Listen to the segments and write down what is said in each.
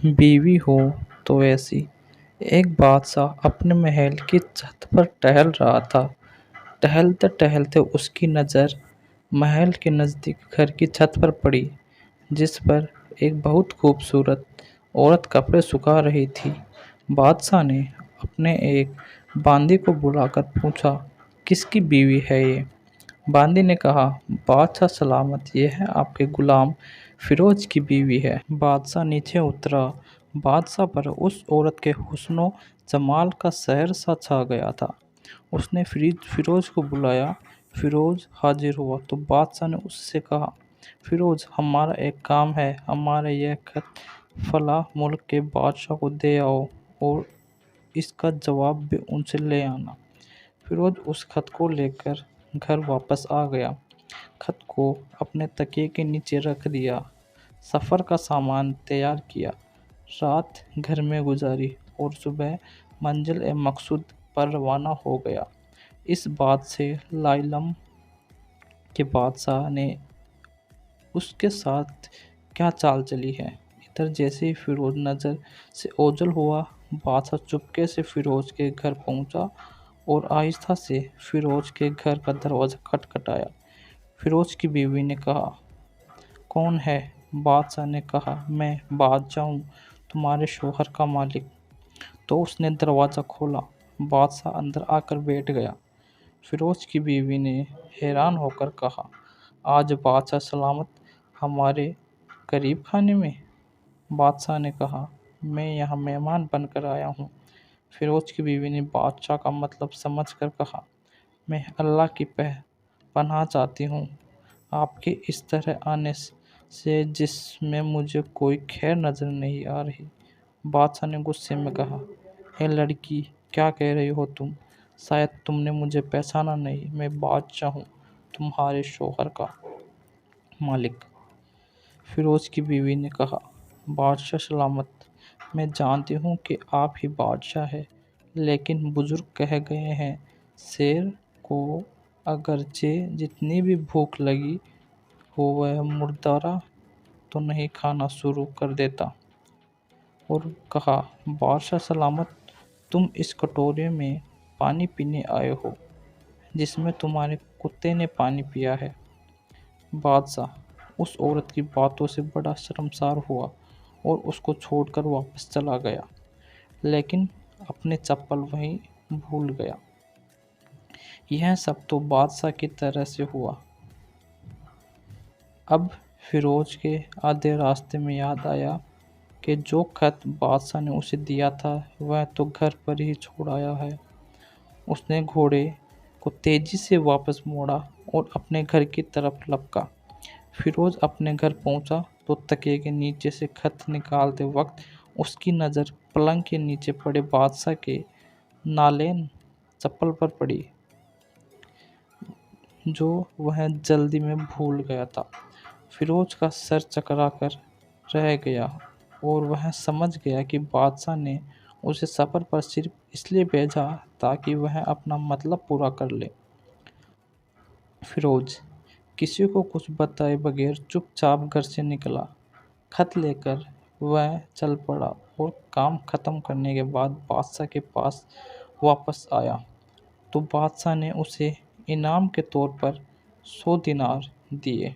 बीवी हो तो ऐसी। एक बादशाह अपने महल की छत पर टहल रहा था। टहलते टहलते उसकी नज़र महल के नज़दीक घर की छत पर पड़ी, जिस पर एक बहुत खूबसूरत औरत कपड़े सुखा रही थी। बादशाह ने अपने एक बांदी को बुलाकर पूछा, किसकी बीवी है ये? बांदी ने कहा, बादशाह सलामत, ये है आपके गुलाम फिरोज की बीवी है। बादशाह नीचे उतरा। बादशाह पर उस औरत के हुस्नो जमाल का सहर सा छा गया था। उसने फिरोज को बुलाया। फिरोज हाजिर हुआ तो बादशाह ने उससे कहा, फिरोज, हमारा एक काम है। हमारा यह खत फला मुल्क के बादशाह को दे आओ और इसका जवाब भी उनसे ले आना। फिरोज उस खत को लेकर घर वापस आ गया। खत को अपने तकिए के नीचे रख दिया। सफ़र का सामान तैयार किया। रात घर में गुजारी और सुबह मंजिल ए मकसूद पर रवाना हो गया। इस बात से लाइलम के बादशाह ने उसके साथ क्या चाल चली है। इधर जैसे ही फिरोज नज़र से ओझल हुआ, बादशाह चुपके से फिरोज के घर पहुंचा और आहिस्ता से फिरोज के घर का दरवाज़ा खटखटाया। फिरोज की बीवी ने कहा, कौन है? बादशाह ने कहा, मैं बादशाह हूँ, तुम्हारे शौहर का मालिक। तो उसने दरवाज़ा खोला। बादशाह अंदर आकर बैठ गया। फिरोज की बीवी ने हैरान होकर कहा, आज बादशाह सलामत हमारे करीब खाने में? बादशाह ने कहा, मैं यहाँ मेहमान बनकर आया हूँ। फिरोज की बीवी ने बादशाह का मतलब समझकर कहा, मैं अल्लाह की पनाह चाहती हूँ आपके इस तरह आने से, जिसमें मुझे कोई खैर नज़र नहीं आ रही। बादशाह ने गुस्से में कहा, ए लड़की, क्या कह रही हो तुम? शायद तुमने मुझे पहचाना नहीं। मैं बादशाह हूँ, तुम्हारे शौहर का मालिक। फिरोज की बीवी ने कहा, बादशाह सलामत, मैं जानती हूँ कि आप ही बादशाह हैं, लेकिन बुजुर्ग कह गए हैं, शेर को अगरचे जितनी भी भूख लगी हो वह मुर्दारा तो नहीं खाना शुरू कर देता। और कहा, बादशाह सलामत, तुम इस कटोरे में पानी पीने आए हो जिसमें तुम्हारे कुत्ते ने पानी पिया है। बादशाह उस औरत की बातों से बड़ा शर्मसार हुआ और उसको छोड़कर वापस चला गया, लेकिन अपने चप्पल वहीं भूल गया। यह सब तो बादशाह की तरह से हुआ। अब फिरोज के आधे रास्ते में याद आया कि जो खत बादशाह ने उसे दिया था वह तो घर पर ही छोड़ आया है। उसने घोड़े को तेजी से वापस मोड़ा और अपने घर की तरफ लपका। फिरोज अपने घर पहुंचा तो तकिए के नीचे से खत निकालते वक्त उसकी नज़र पलंग के नीचे पड़े बादशाह के नालेन चप्पल पर पड़ी, जो वह जल्दी में भूल गया था। फिरोज का सर चकरा कर रह गया और वह समझ गया कि बादशाह ने उसे सफ़र पर सिर्फ इसलिए भेजा ताकि वह अपना मतलब पूरा कर ले। फिरोज किसी को कुछ बताए बगैर चुपचाप घर से निकला। खत लेकर वह चल पड़ा और काम खत्म करने के बाद बादशाह के पास वापस आया तो बादशाह ने उसे इनाम के तौर पर 100 दिनार दिए।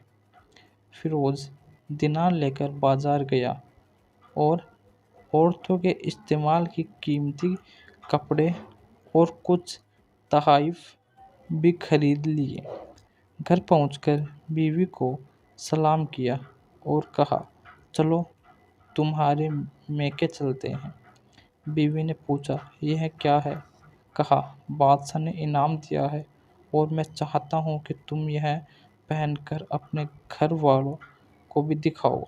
फिरोज दिनार लेकर बाजार गया और औरतों के इस्तेमाल की कीमती कपड़े और कुछ तोहफ़े भी खरीद लिए। घर पहुंचकर बीवी को सलाम किया और कहा, चलो तुम्हारे मेके चलते हैं। बीवी ने पूछा, यह क्या है? कहा, बादशाह ने इनाम दिया है और मैं चाहता हूँ कि तुम यह पहनकर अपने घर वालों को भी दिखाओ।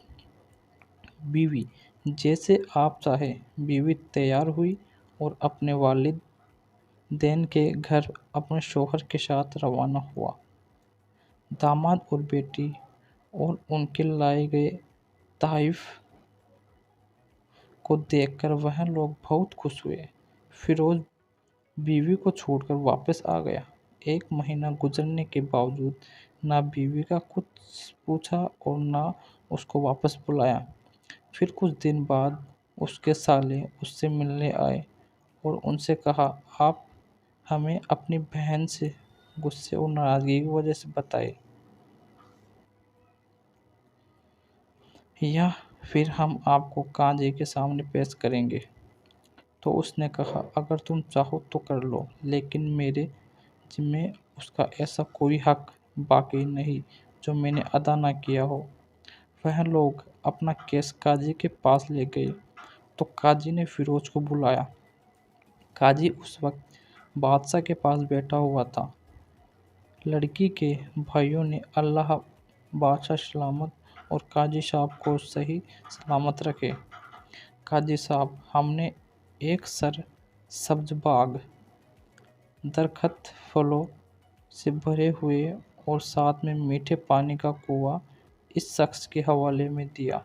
बीवी, जैसे आप चाहे। बीवी तैयार हुई और अपने वालिदैन के घर अपने शौहर के साथ रवाना हुआ। दामाद और बेटी और उनके लाए गए तोहफ़े को देखकर वह लोग बहुत खुश हुए। फिरोज बीवी को छोड़कर वापस आ गया। 1 महीना गुजरने के बावजूद ना बीवी का कुछ पूछा और ना उसको वापस बुलाया। फिर कुछ दिन बाद اس کے سالے اس سے ملنے آئے اور ان سے کہا، آپ ہمیں اپنی بہن سے غصے اور ناراضگی کی وجہ سے بتائے، یا پھر ہم آپ کو قاضی کے سامنے پیش کریں گے۔ تو اس نے کہا، اگر تم چاہو تو کر لو، لیکن میرے ذمے اس کا ایسا کوئی حق باقی نہیں جو میں نے ادا نہ کیا ہو۔ وہ لوگ اپنا کیس قاضی کے پاس لے گئے تو قاضی نے فیروز کو بلایا۔ قاضی اس وقت بادشاہ کے پاس بیٹھا ہوا تھا۔ لڑکی کے بھائیوں نے اللہ بادشاہ سلامت اور قاضی صاحب کو صحیح سلامت رکھے۔ قاضی صاحب، ہم نے ایک سبز باغ، درخت پھلوں سے بھرے ہوئے اور ساتھ میں میٹھے پانی کا کنواں اس شخص کے حوالے میں دیا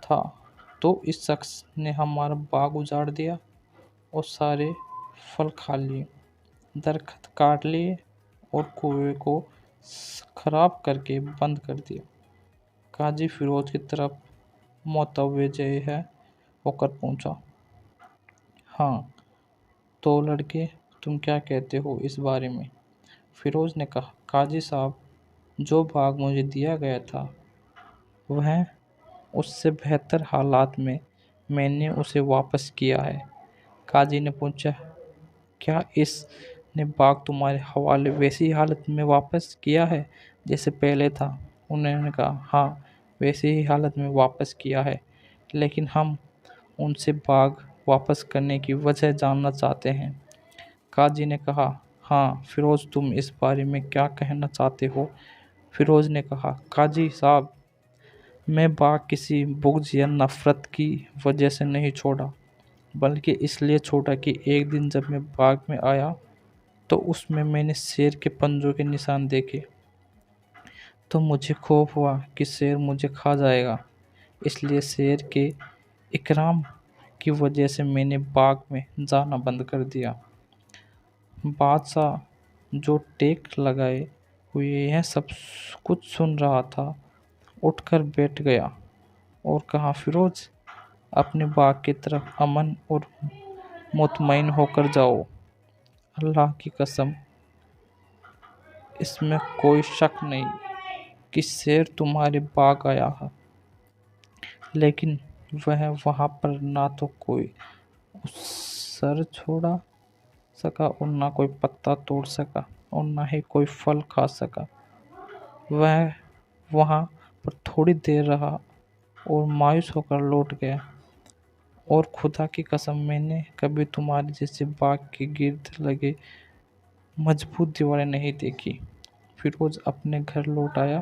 تھا، تو اس شخص نے ہمارا باغ اجاڑ دیا اور سارے پھل کھا لیے، درخت کاٹ لیے اور کنویں کو خراب کر کے بند کر دیا۔ قاضی فیروز کی طرف متوجہ ہو کر پوچھا، ہاں، تو لڑکے، تم کیا کہتے ہو اس بارے میں؟ فیروز نے کہا، قاضی صاحب، جو باغ مجھے دیا گیا تھا وہ اس سے بہتر حالات میں نے اسے واپس کیا ہے۔ قاضی نے پوچھا، کیا اس نے باغ تمہارے حوالے ویسی حالت میں واپس کیا ہے جیسے پہلے تھا؟ انہوں نے کہا، ہاں، ویسی ہی حالت میں واپس کیا ہے، لیکن ہم ان سے باغ واپس کرنے کی وجہ جاننا چاہتے ہیں۔ قاضی نے کہا، ہاں فیروز، تم اس بارے میں کیا کہنا چاہتے ہو؟ فیروز نے کہا، قاضی صاحب، میں باغ کسی بغض یا نفرت کی وجہ سے نہیں چھوڑا، بلکہ اس لیے چھوڑا کہ ایک دن جب میں باغ میں آیا تو اس میں نے شیر کے پنجوں کے نشان دیکھے، تو مجھے خوف ہوا کہ شیر مجھے کھا جائے گا۔ اس لیے شیر کے اکرام کی وجہ سے میں نے باغ میں جانا بند کر دیا۔ بادشاہ، جو ٹیک لگائے ہوئے یہ سب کچھ سن رہا تھا، اٹھ کر بیٹھ گیا اور کہا، فیروز، اپنے باغ کی طرف امن اور مطمئن ہو کر جاؤ۔ اللہ کی قسم، اس میں کوئی شک نہیں کہ شیر تمہارے باغ آیا ہے، لیکن وہ وہاں پر نہ تو کوئی سر چھوڑا سکا اور نہ کوئی پتا توڑ سکا اور نہ ہی کوئی پھل کھا سکا۔ وہ وہاں پر تھوڑی دیر رہا اور مایوس ہو کر لوٹ گیا، اور خدا کی قسم، میں نے کبھی تمہارے جیسے باغ کے گرد لگے مضبوط دیواریں نہیں دیکھی۔ فیروز اپنے گھر لوٹ آیا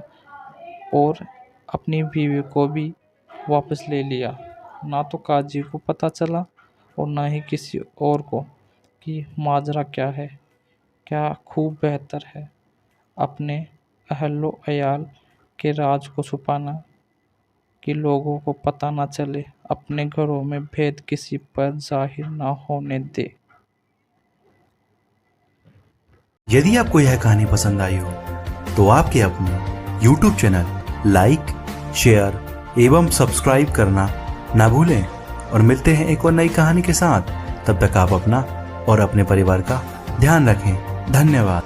اور اپنی بیوی کو بھی واپس لے لیا۔ نہ تو قاضی کو پتہ چلا اور نہ ہی کسی اور کو کہ ماجرا کیا ہے۔ کیا خوب بہتر ہے اپنے اہل و عیال کے راز کو چھپانا کہ لوگوں کو پتہ نہ چلے، اپنے گھروں میں بھید کسی پر ظاہر نہ ہونے دے۔ یدی آپ کو یہ کہانی پسند آئی ہو تو آپ کے اپنے YouTube چینل لائک، شیئر ایوم سبسکرائب کرنا نہ بھولیں، اور ملتے ہیں ایک اور نئی کہانی کے ساتھ۔ تب تک آپ اپنا اور اپنے پریوار کا دھیان رکھیں۔ دھنیہ واد۔